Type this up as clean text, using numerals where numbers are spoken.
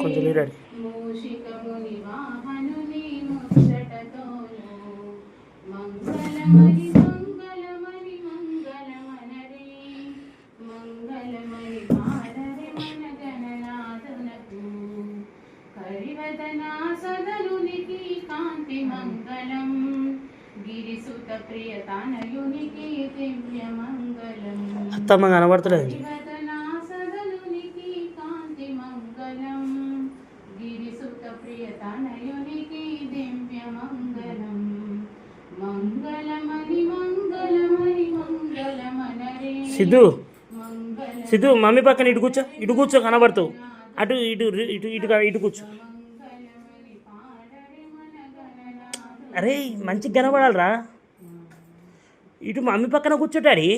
కొంచెం లీడాడి మూషికముని వాహనుని ముచ్చటతోను మంగళమని మంగళమని మంగళమనరే మంగళమని పాడరే మన గణనాథునకు కరివదనా సదనునికి కాంతి మంగళం గిరిసుత ప్రియతానయునికి దివ్య మంగళం అత్తమ్మ కనబడతలేదు కరివదనా సదనునికి కాంతి మంగళం గిరిసుత ప్రియతానయునికి దివ్య మంగళం మంగళమని మంగళమని మంగళమనరే సిద్ధు మమ్మీ పక్కన ఇటు కూర్చో కనబడుతావు అటు ఇటు ఇటు ఇటు ఇటు కూర్చో అరే మంచిగా కనబడాలరా ఇటు మమ్మీ పక్కన కూర్చోటాడి